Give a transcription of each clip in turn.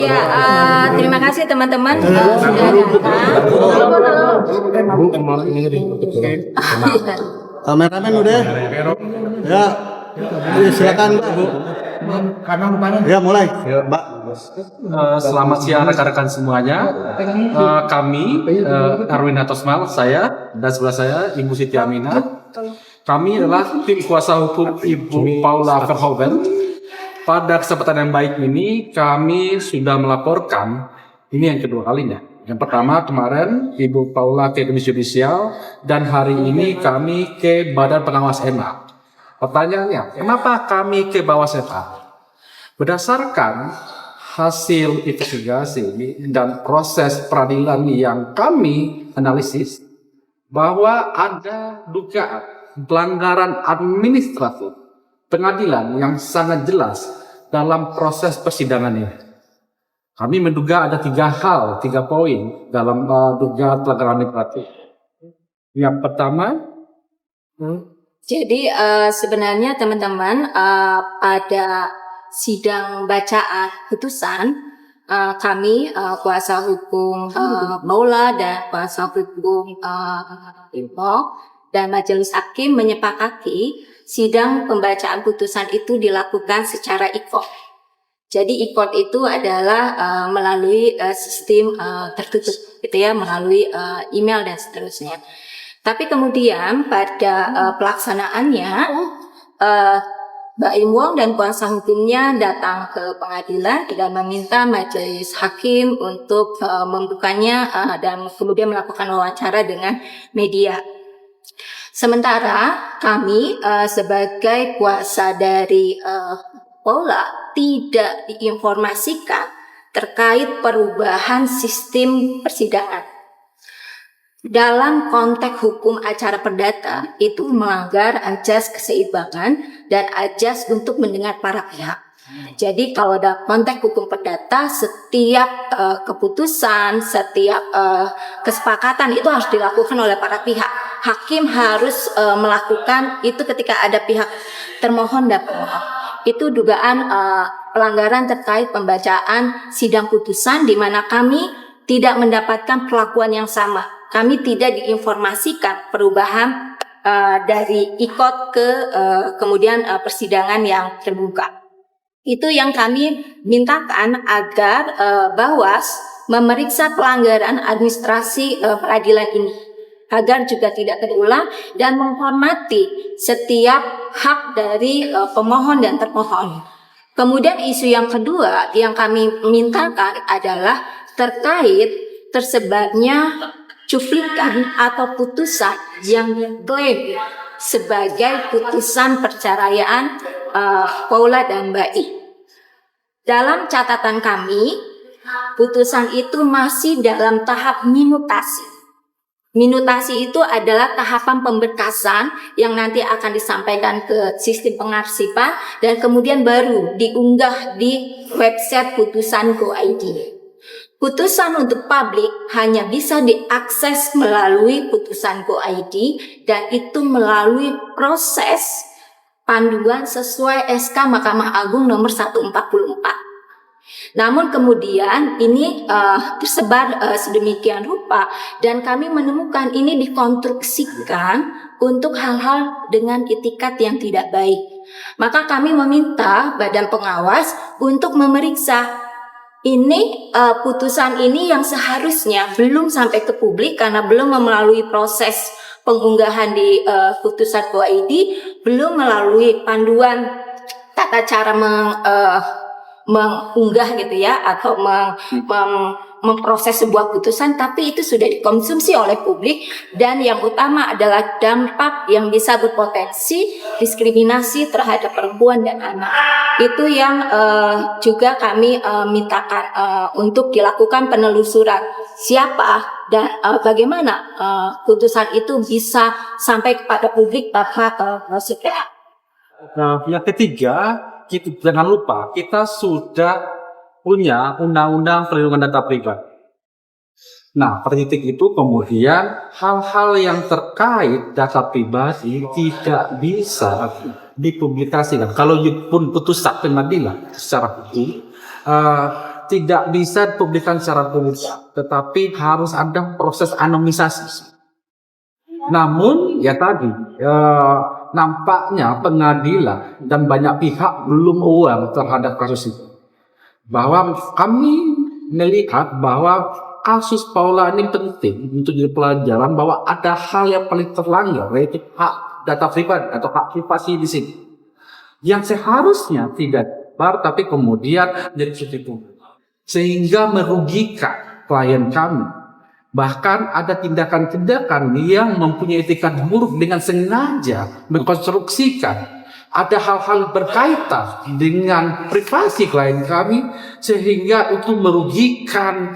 Ya, terima kasih teman-teman sudah datang. Kameramen udah? Ya, silakan Mbak, Bu. Ya, mulai. Mbak. Selamat siang rekan-rekan semuanya. Kami Arwin Hatosmal, saya dan sebelah saya Ibu Siti Aminah. Kami adalah tim kuasa hukum Ibu Paula Verhoeven. Pada kesempatan yang baik ini kami sudah melaporkan, ini yang kedua kalinya. Yang pertama kemarin Ibu Paula ke Komisi Yudisial dan hari ini kami ke Badan Pengawas MA. Pertanyaannya, kenapa kami ke bawah MA? Berdasarkan hasil investigasi dan proses peradilan yang kami analisis bahwa ada dugaan pelanggaran administratif pengadilan yang sangat jelas dalam proses persidangan ini. Kami menduga ada 3 poin dalam dugaan pelanggaran administratif. Yang pertama, Jadi sebenarnya teman-teman pada sidang bacaan putusan kami kuasa hukum Paula dan kuasa hukum Ibu dan majelis hakim menyepakati sidang pembacaan putusan itu dilakukan secara e-court. Jadi e-court itu adalah melalui sistem tertutup, gitu ya, melalui email dan seterusnya. Tapi kemudian pada pelaksanaannya, Mbak Im Wong dan kuasa hukumnya datang ke pengadilan dan meminta majelis hakim untuk membukanya dan kemudian melakukan wawancara dengan media. Sementara kami sebagai kuasa dari Paula tidak diinformasikan terkait perubahan sistem persidangan. Dalam konteks hukum acara perdata itu melanggar ajas keseimbangan dan ajas untuk mendengar para pihak. Jadi kalau dalam konteks hukum perdata setiap keputusan, setiap kesepakatan itu harus dilakukan oleh para pihak. Hakim harus melakukan itu ketika ada pihak termohon dan pemohon. Itu dugaan pelanggaran terkait pembacaan sidang putusan di mana kami tidak mendapatkan perlakuan yang sama. Kami tidak diinformasikan perubahan dari e-court ke kemudian persidangan yang terbuka. Itu yang kami mintakan agar Bawas memeriksa pelanggaran administrasi peradilan ini agar juga tidak terulang dan menghormati setiap hak dari pemohon dan termohon. Kemudian isu yang kedua yang kami mintakan adalah terkait tersebarnya cuplikan atau putusan yang diklaim sebagai putusan perceraian Paula dan Mbak I. Dalam catatan kami, putusan itu masih dalam tahap minutasi. Minutasi itu adalah tahapan pemberkasan yang nanti akan disampaikan ke sistem pengarsipan dan kemudian baru diunggah di website putusan.go.id. Putusan untuk publik hanya bisa diakses melalui putusan.go.id dan itu melalui proses panduan sesuai SK Mahkamah Agung nomor 144. Namun kemudian ini tersebar sedemikian rupa dan kami menemukan ini dikonstruksikan untuk hal-hal dengan itikat yang tidak baik. Maka kami meminta Badan Pengawas untuk memeriksa ini putusan ini yang seharusnya belum sampai ke publik karena belum melalui proses pengunggahan di putusan.go.id, belum melalui panduan tata cara mengunggah gitu ya atau memproses sebuah putusan, tapi itu sudah dikonsumsi oleh publik dan yang utama adalah dampak yang bisa berpotensi diskriminasi terhadap perempuan dan anak. Itu yang juga kami mintakan untuk dilakukan penelusuran siapa dan bagaimana putusan itu bisa sampai kepada publik Bapak segera. Nah, yang ketiga, jangan lupa kita sudah punya undang-undang perlindungan data pribadi. Nah, pada titik itu kemudian hal-hal yang terkait data pribadi tidak bisa dipublikasikan. Kalau pun putusan pengadilan secara hukum tidak bisa dipublikkan secara terbuka, tetapi harus ada proses anonimisasi. Namun ya tadi nampaknya pengadilan dan banyak pihak belum aware terhadap kasus itu. Bahwa kami melihat bahwa kasus Paula ini penting untuk jadi pelajaran bahwa ada hal yang paling terlanggar, yaitu hak data pribadi atau hak privasi di sini, yang seharusnya tidak bar tapi kemudian jadi cuti publik, sehingga merugikan klien kami. Bahkan ada tindakan-tindakan yang mempunyai etikat buruk dengan sengaja mengkonstruksikan ada hal-hal berkaitan dengan privasi klien kami sehingga untuk merugikan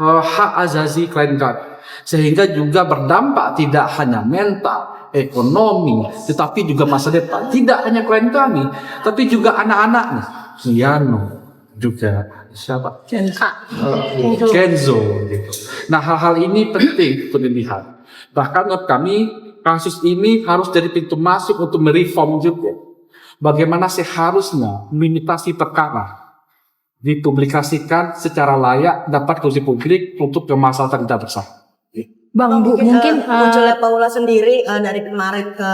hak asasi klien kami, sehingga juga berdampak tidak hanya mental, ekonomi, tetapi juga masa depan. Tidak hanya klien kami, tapi juga anak-anaknya, Yano, juga siapa? Kenzo. Gitu. Nah, hal-hal ini penting untuk dilihat. Bahkan menurut kami kasus ini harus dari pintu masuk untuk mereform juga. Bagaimana seharusnya limitasi perkara dipublikasikan secara layak dapat kursi publik untuk kemaslahatan kita bersama. Bang, Bu, mungkin munculnya Paula sendiri dari kemarin ke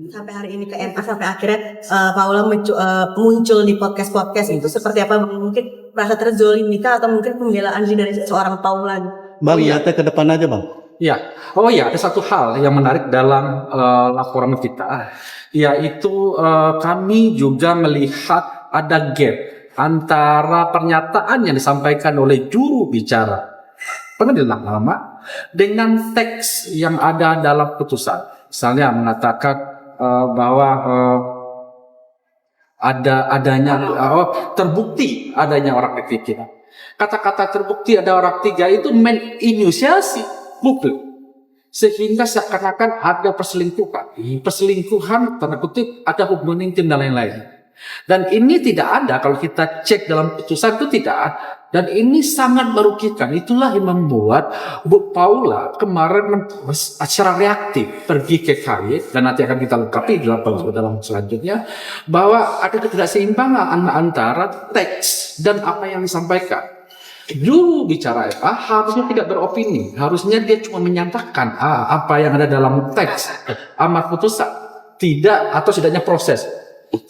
sampai hari ini ke MA sampai akhirnya Paula muncul di podcast itu seperti apa? Mungkin merasa terzolimi atau mungkin pembelaan dari seorang Paula? Bang, lihatnya ke depan aja, Bang. Ya, ada satu hal yang menarik dalam laporan kita, yaitu kami juga melihat ada gap antara pernyataan yang disampaikan oleh juru bicara pengadilan lama dengan teks yang ada dalam putusan. Misalnya mengatakan bahwa terbukti adanya orang ketiga. Kata-kata terbukti ada orang ketiga itu menginisiasi publik, sehingga seakan-akan ada perselingkuhan tanda kutip, ada hubungan intim dan lain-lain. Dan ini tidak ada kalau kita cek dalam putusan itu tidak ada. Dan ini sangat merugikan. Itulah yang membuat Bu Paula kemarin secara reaktif pergi ke KY, dan nanti akan kita lengkapi dalam selanjutnya, bahwa ada ketidakseimbangan antara teks dan apa yang disampaikan. Juru bicara FA harusnya tidak beropini, harusnya dia cuma menyatakan apa yang ada dalam teks amar putusan, tidak atau setidaknya proses,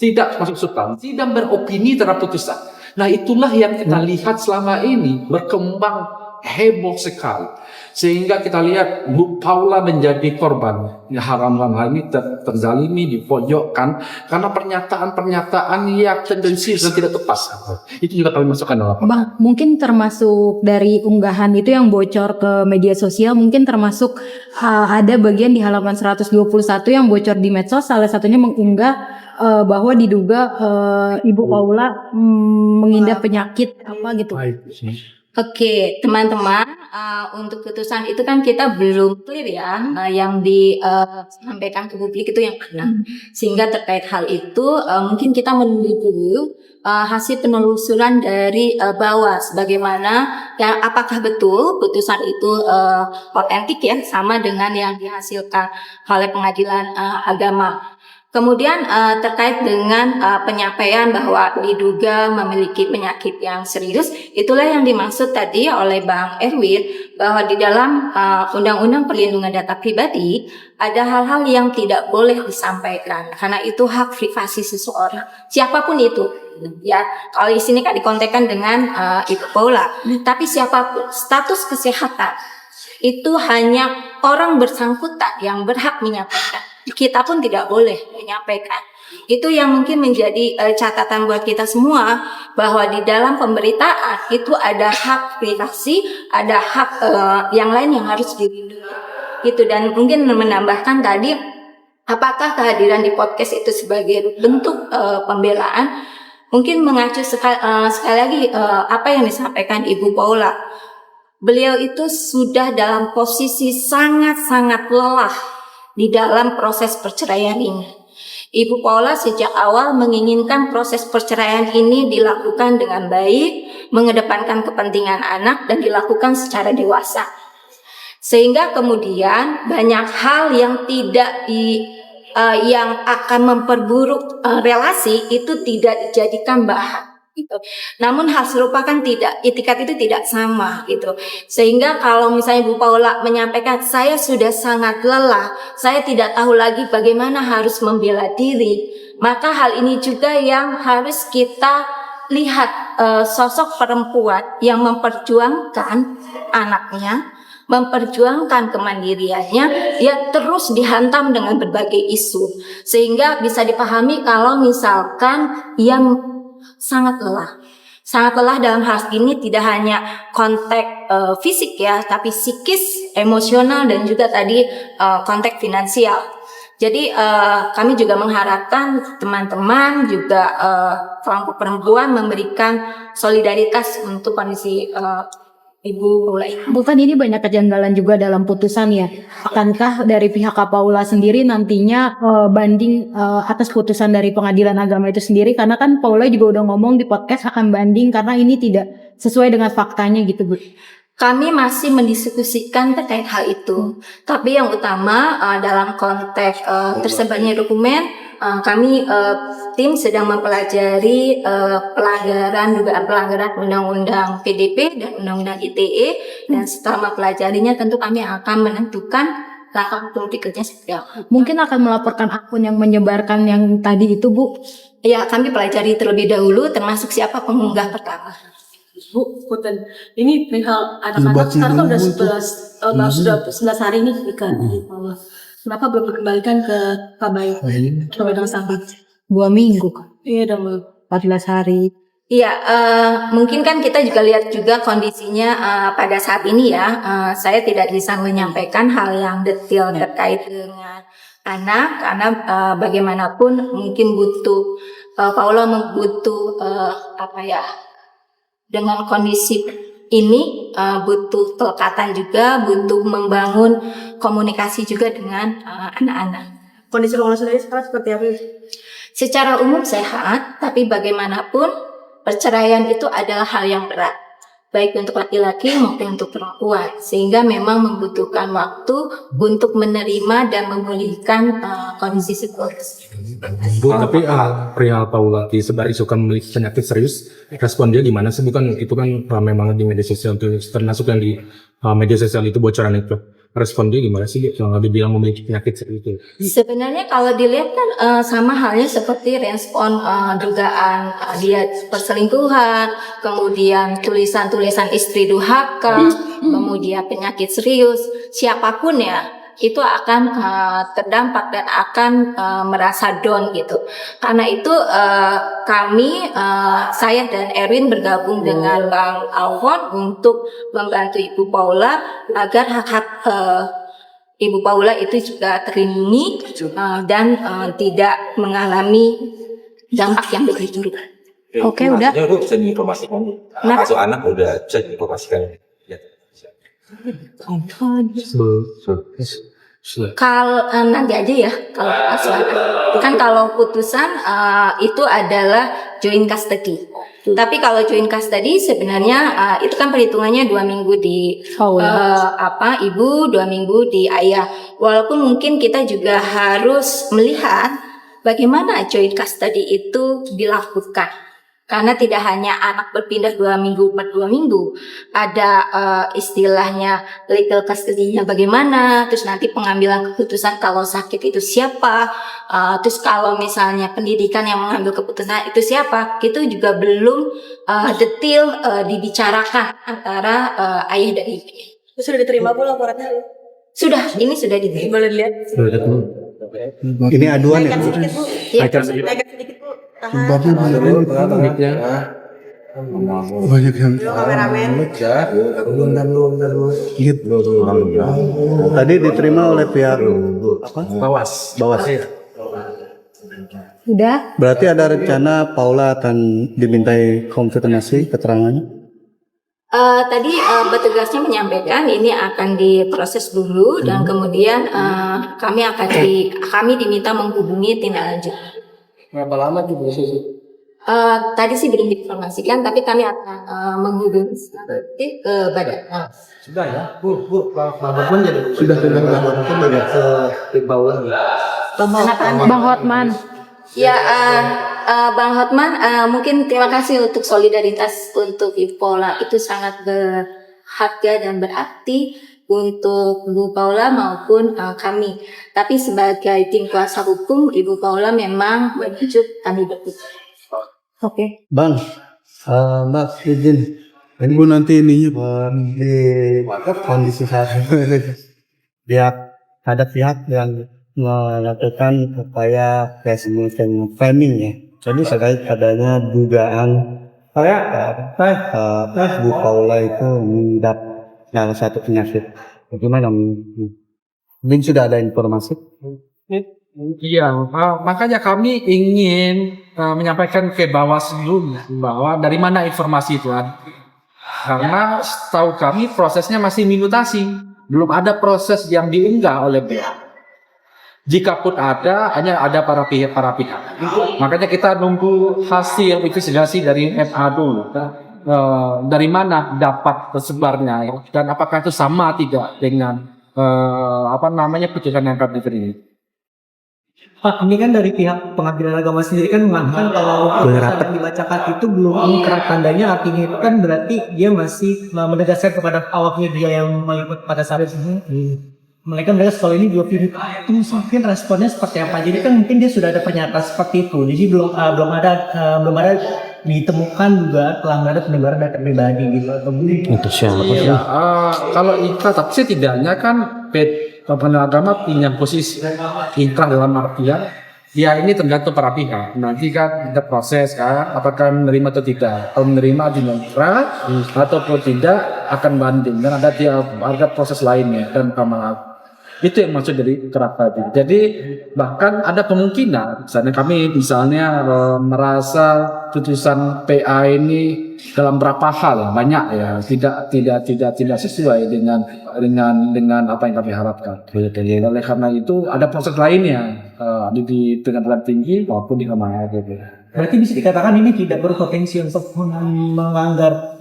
tidak masuk substansi dan beropini terhadap putusan. Nah, itulah yang kita lihat selama ini berkembang heboh sekali, sehingga kita lihat Bu Paula menjadi korban haram hal ini, terzalimi, dipojokkan karena pernyataan-pernyataan yang tendensius dan tidak tepat. Itu juga kami masukkan dalam. Bang, mungkin termasuk dari unggahan itu yang bocor ke media sosial, mungkin termasuk ada bagian di halaman 121 yang bocor di medsos, salah satunya mengunggah bahwa diduga Ibu Paula mengidap penyakit apa gitu. Oke, teman-teman, untuk putusan itu kan kita belum clear ya, yang disampaikan ke publik itu yang mana. Sehingga terkait hal itu, mungkin kita menunggu dulu hasil penelusuran dari Bawas, bagaimana, ya, apakah betul putusan itu otentik ya, sama dengan yang dihasilkan oleh pengadilan agama. Kemudian terkait dengan penyampaian bahwa diduga memiliki penyakit yang serius, itulah yang dimaksud tadi oleh Bang Erwin, bahwa di dalam Undang-Undang Perlindungan Data Pribadi ada hal-hal yang tidak boleh disampaikan karena itu hak privasi seseorang, siapapun itu. Ya, kalau di sini kan dikontekskan dengan Ibu Paula, tapi siapapun status kesehatan itu hanya orang bersangkutan yang berhak menyampaikan. Kita pun tidak boleh menyampaikan. Itu yang mungkin menjadi catatan buat kita semua, bahwa di dalam pemberitaan itu ada hak privasi, ada hak yang lain yang harus dilindungi. Gitu. Dan mungkin menambahkan tadi, apakah kehadiran di podcast itu sebagai bentuk pembelaan? Mungkin mengacu sekali lagi apa yang disampaikan Ibu Paula. Beliau itu sudah dalam posisi sangat-sangat lelah di dalam proses perceraian ini. Ibu Paula sejak awal menginginkan proses perceraian ini dilakukan dengan baik, mengedepankan kepentingan anak dan dilakukan secara dewasa. Sehingga kemudian banyak hal yang yang akan memperburuk relasi itu tidak dijadikan bahan. gitu. Namun hal serupa kan tidak, itikat itu tidak sama gitu. Sehingga kalau misalnya Bu Paula menyampaikan saya sudah sangat lelah, saya tidak tahu lagi bagaimana harus membela diri, maka hal ini juga yang harus kita lihat, sosok perempuan yang memperjuangkan anaknya, memperjuangkan kemandiriannya, dia terus dihantam dengan berbagai isu, sehingga bisa dipahami kalau misalkan yang sangat lelah dalam hal ini tidak hanya konteks fisik ya, tapi psikis, emosional, dan juga tadi konteks finansial. Jadi kami juga mengharapkan teman-teman juga kelompok perempuan memberikan solidaritas untuk kondisi Ibu Paula ini. Bukan ini banyak kejanggalan juga dalam putusan ya. Akankah dari pihak Kak Paula sendiri nantinya banding atas putusan dari Pengadilan Agama itu sendiri? Karena kan Paula juga udah ngomong di podcast akan banding karena ini tidak sesuai dengan faktanya gitu Bu. Kami masih mendiskusikan terkait hal itu. Tapi yang utama dalam konteks tersebarnya dokumen, kami tim sedang mempelajari dugaan pelanggaran Undang-Undang PDP dan Undang-Undang ITE, dan setelah mempelajarinya tentu kami akan menentukan langkah berikutnya seperti apa. Mungkin akan melaporkan akun yang menyebarkan yang tadi itu Bu. Ya, kami pelajari terlebih dahulu termasuk siapa pengunggah pertama. Bu, punten. Ini perihal anak-anak sekarang kan udah 11 hari nih nikah. Kenapa belum dikembalikan ke Kabai? Coba dengan sahabat. 2 minggu kan. Iya dong, Bu. 14 hari. Iya, mungkin kan kita juga lihat juga kondisinya pada saat ini ya. Saya tidak bisa menyampaikan hal yang detail terkait dengan anak, karena bagaimanapun mungkin butuh Paula membutuh dengan kondisi ini butuh pelekatan juga, butuh membangun komunikasi juga dengan anak-anak. Kondisi Paula sendiri sekarang seperti apa? Secara umum sehat, tapi bagaimanapun perceraian itu adalah hal yang berat, baik untuk laki-laki maupun untuk perempuan, sehingga memang membutuhkan waktu untuk menerima dan memulihkan kondisi psikologis. Bu, tapi perihal Paula disebar isukan memiliki penyakit serius, respon dia gimana sih? Bukan itu kan memang di media sosial itu, termasuk yang di media sosial itu bocoran itu. Respon dia gimana sih kalau dibilang memiliki penyakit serius itu? Sebenarnya kalau dilihat kan sama halnya seperti respon dugaan dia perselingkuhan, kemudian tulisan-tulisan istri durhaka, kemudian penyakit serius, siapapun ya itu akan terdampak dan akan merasa down gitu. Karena itu kami, saya dan Erwin bergabung dengan Bang Alfon untuk membantu Ibu Paula agar hak-hak Ibu Paula itu juga terlindungi dan tidak mengalami dampak yang begitu. Oke, udah. Itu bisa diinformasikan. Masuk anak udah bisa diinformasikan. Ya. Kalau nanti aja ya, kalau kan kalau putusan itu adalah joint custody. Tapi kalau joint custody sebenarnya itu kan perhitungannya 2 minggu di ibu, 2 minggu di ayah. Walaupun mungkin kita juga harus melihat bagaimana joint custody itu dilakukan. Karena tidak hanya anak berpindah 2 minggu per 2 minggu, ada istilahnya legal custody-nya bagaimana, terus nanti pengambilan keputusan kalau sakit itu siapa, terus kalau misalnya pendidikan yang mengambil keputusan itu siapa, itu juga belum detail dibicarakan antara ayah dan ibu. Sudah diterima Bu laporannya? Sudah, ini sudah diterima. Boleh lihat? Ini aduan ya? Naikkan sedikit Bu. Ya. Naikkan sedikit Bu. Tahan. Banyak yang Dulu kameramen. gitu. Tadi diterima oleh pihak apa? Bawas. Udah. Berarti ada rencana Paula akan dimintai konfirmasi keterangannya? Tadi petugasnya menyampaikan ini akan diproses dulu dan kemudian kami diminta menghubungi tindak lanjut. Berapa lama juga sih? Tadi sih belum diinformasikan, tapi kami akan menghubungi ke badan. Sudah ya, Bu, pun jadi sudah Bang Hotman. Ya, Bang Hotman, mungkin terima kasih untuk solidaritas untuk Ibu Paula, itu sangat berharga dan berarti untuk Ibu Paula maupun kami. Tapi sebagai tim kuasa hukum, Ibu Paula memang wajib kami dukung. Oke. Bang, Mbak izin. Ibu nanti ininya Di kondisi saat ini, ada pihak yang melakukan upaya framing ya. Jadi terkait adanya dugaan Bu Paula itu mengidap salah satu penyakit. Bagaimana? Mungkin sudah ada informasi? Iya, makanya kami ingin menyampaikan ke Bawaslu bahwa dari mana informasi itu ada. Karena setahu kami prosesnya masih minutasi, belum ada proses yang diunggah oleh BA. Jika pun ada, hanya ada para pihak. Makanya kita nunggu hasil investigasi dari MA dulu. Dari mana dapat tersebarnya dan apakah itu sama tidak dengan putusan yang kami terima. Pak, ini kan dari pihak pengadilan agama sendiri kan mengatakan kalau putusan yang dibacakan itu belum ingkrah tandanya, artinya itu kan berarti dia masih menegaskan kepada awak media yang meliput pada saat itu. Mereka menegaskan kalau ini dua pihak itu mungkin responnya seperti apa. Jadi kan mungkin dia sudah ada pernyataan seperti itu. Jadi belum ada ditemukan juga pelanggaran penyebaran data pribadi gitu atau Itu siapa sih? Kalau inkrah, tapi setidaknya kan pengadilan agama punya posisi inkrah dalam artian ya ini tergantung para pihak. Nanti kan ada proses kan, apakah menerima atau tidak. Kalau menerima inkrah ataupun tidak akan banding dan ada proses lainnya dan Mahkamah. Itu yang maksud dari ikrah tadi. Jadi bahkan ada kemungkinan misalnya merasa putusan PA ini dalam berapa hal banyak ya tidak sesuai dengan apa yang kami harapkan. Oleh karena itu ada proses lainnya di pengadilan tinggi maupun di Mahkamah Agung. berarti bisa dikatakan ini tidak berpotensi untuk melanggar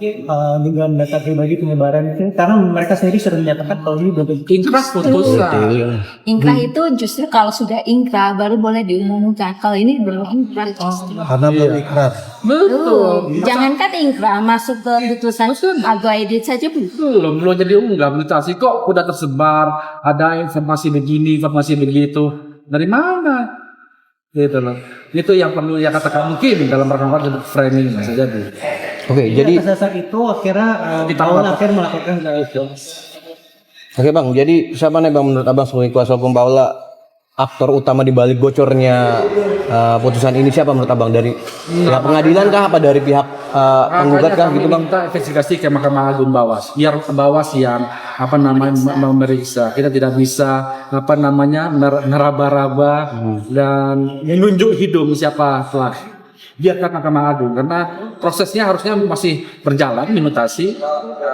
dengan data pribadi penyebaran itu karena mereka sendiri sudah menyatakan kalau ini belum Inkrah putusan. Inkrah itu justru kalau sudah inkrah baru boleh diumumkan. Kalau ini belum inkrah. Karena belum ikrar. Betul. Jangankan inkrah, masuk ke putusan agak edit saja belum. Belum jadi unggah mutasi kok udah tersebar ada informasi begini informasi begitu dari mana gitu loh. Itu yang perlu ya katakan mungkin dalam rangka framing bisa jadi. Oke, jadi atas dasar itu akhirnya Paula akhirnya melakukan itu. Oke Bang, jadi siapa nih Bang menurut Abang sebagai kuasa hukum Paula aktor utama di balik bocornya putusan ini siapa menurut Abang, dari pihak pengadilan kah apa dari pihak penggugat kah gitu Bang? Kita investigasi ke Mahkamah Agung Bawas, biar Bawas yang memeriksa. Kita tidak bisa meraba-raba dan menunjuk hidung siapa pelaku. Biarkan Mahkamah Agung karena prosesnya harusnya masih berjalan minutasi.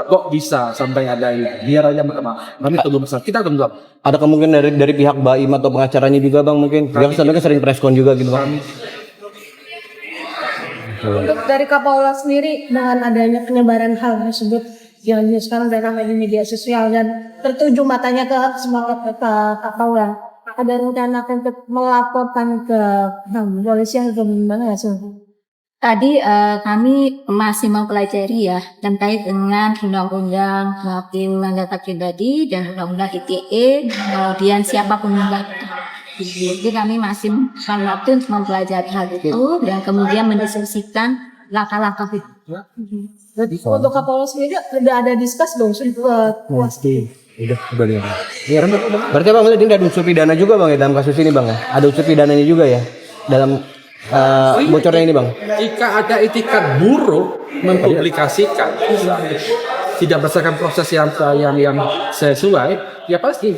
Kok bisa sampai ada ini? Biar aja Mahkamah. Kami tunggu masalah. Kita tunggu. Ada kemungkinan dari pihak Baim atau pengacaranya juga Bang mungkin? Dia kan sering preskon juga gitu Bang. Untuk dari Kapolda sendiri dengan adanya penyebaran hal tersebut yang sekarang beredar di media sosial dan tertuju matanya ke semangat ke Kapolda, ada rencana untuk melaporkan ke polisi atau gimana ya? Tadi kami masih mempelajari ya terkait dengan undang-undang perlindungan data pribadi dan undang-undang ITE, kemudian siapa pengunggah itu. Jadi kami masih membutuhkan waktu untuk mempelajari hal itu dan kemudian mendiskusikan langkah-langkah itu. Jadi untuk Kapolda sendiri tidak ada diskus dong sudah puas. Udah dia. Berarti Bang ini ada unsur pidana juga Bang ya dalam kasus ini Bang ya? Ada unsur pidananya juga ya dalam bocornya ini Bang? Jika ada itikat buruk mempublikasikan tidak berdasarkan proses yang sesuai, ya pasti.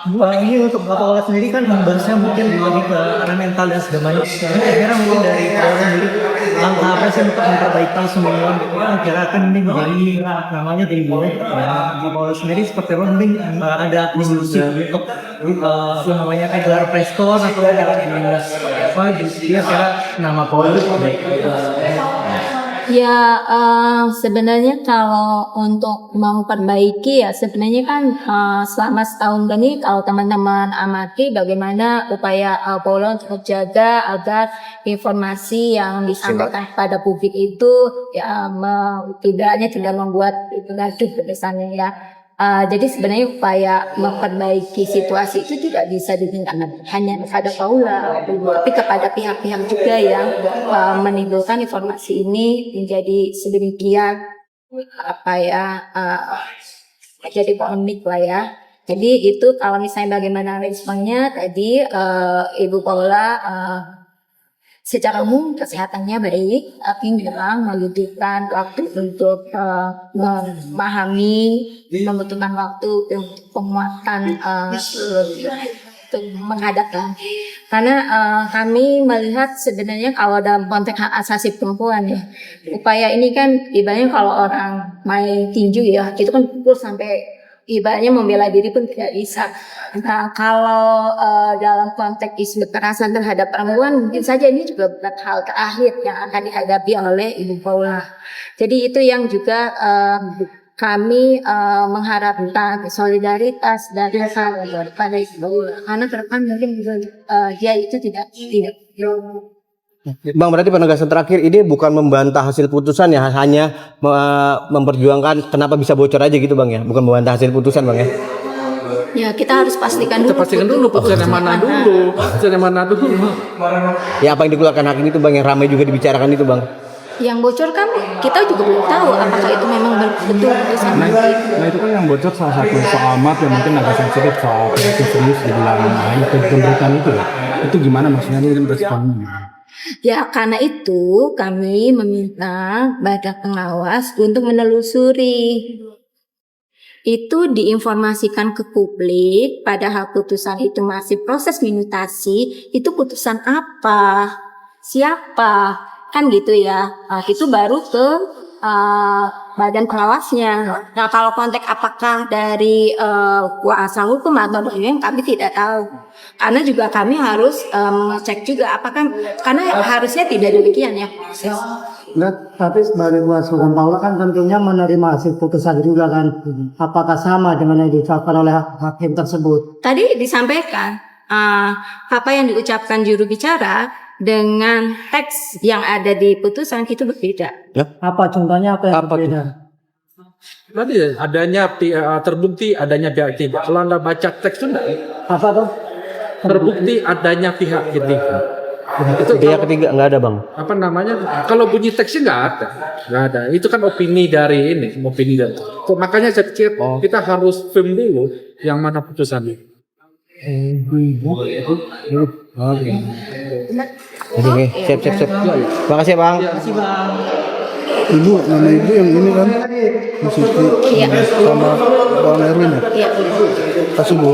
Ini untuk Kapolda sendiri kan membahasnya mungkin lebih ke arah mental dan sebagainya. Kira-kira mungkin dari Kapolda sendiri langkah apa sih untuk memperbaiki semua? Kira akan ini menjadi namanya dari Kapolda sendiri seperti apa? Mungkin ada diskusi untuk namanya gelar preskon atau apa? Dia kira nama Kapolda Ya, sebenarnya kalau untuk memperbaiki ya sebenarnya kan selama setahun ini kalau teman-teman amati bagaimana upaya Paula untuk menjaga agar informasi yang disampaikan kepada publik itu ya tidak membuat itu negatif kesannya ya. Jadi sebenarnya upaya memperbaiki situasi itu tidak bisa ditingkatkan hanya kepada Paula, tapi kepada pihak-pihak juga yang menimbulkan informasi ini menjadi sedemikian menjadi polemik lah ya. Jadi itu kalau misalnya bagaimana responnya tadi Ibu Paula secara umum kesehatannya baik, tapi memang membutuhkan waktu untuk memahami, membutuhkan waktu untuk penguatan untuk menghadapkan. Karena kami melihat sebenarnya kalau dalam konteks hak asasi perempuan ya, upaya ini kan ibaratnya kalau orang main tinju ya, itu kan pukul sampai ibaratnya membela diri pun tidak bisa. Nah, kalau dalam konteks isu kekerasan terhadap perempuan, mungkin saja ini juga bukan hal terakhir yang akan dihadapi oleh Ibu Paula. Jadi itu yang juga kami mengharapkan solidaritas dari pada Ibu Paula. Karena ke depan mungkin dia itu tidak. Bang, berarti penegasan terakhir ini bukan membantah hasil putusan ya, hanya memperjuangkan kenapa bisa bocor aja gitu Bang ya, bukan membantah hasil putusan Bang ya. Ya, kita harus pastikan dulu. Kita pastikan dulu putusan yang mana dulu. Ya, apa yang dikeluarkan hakim itu Bang yang ramai juga dibicarakan itu Bang. Yang bocor kan kita juga belum tahu apakah itu memang betul putusan itu. Nah itu kan yang bocor salah satu soal map yang mungkin agak sensitif, soal serius dibilang itu pemberitaan itu ya. Itu gimana maksudnya ini responnya? Ya, karena itu kami meminta badan pengawas untuk menelusuri. Itu diinformasikan ke publik, padahal putusan itu masih proses minutasi, itu putusan apa? Siapa? Kan gitu ya. Itu baru ke badan pengawasnya. Nah, kalau konteks apakah dari kuasa hukum atau dari yang kami tidak tahu. Karena juga kami harus cek juga apakah, karena harusnya tidak demikian ya. Nah, tapi sebagai kuasa hukum Paula kan tentunya menerima hasil putusan juga kan. Apakah sama dengan yang diucapkan oleh hakim tersebut? Tadi disampaikan apa yang diucapkan juru bicara dengan teks yang ada di putusan itu berbeda. Apa contohnya apa yang berbeda? Tadi adanya terbukti adanya pihak ketiga. Kalau Anda baca teks itu enggak? Apa tuh? Terbukti adanya pihak ketiga. Itu Pihak ketiga nggak ada Bang. apa namanya? Kalau bunyi teksnya nggak ada. Itu kan opini dari makanya saya pikir kita harus firm dulu yang mana putusannya. Oke, siap. Makasih Bang. Ibu, nama ibu yang ini kan Bu Siti sama Bang Erwin ya? Iya. Kasih Bu.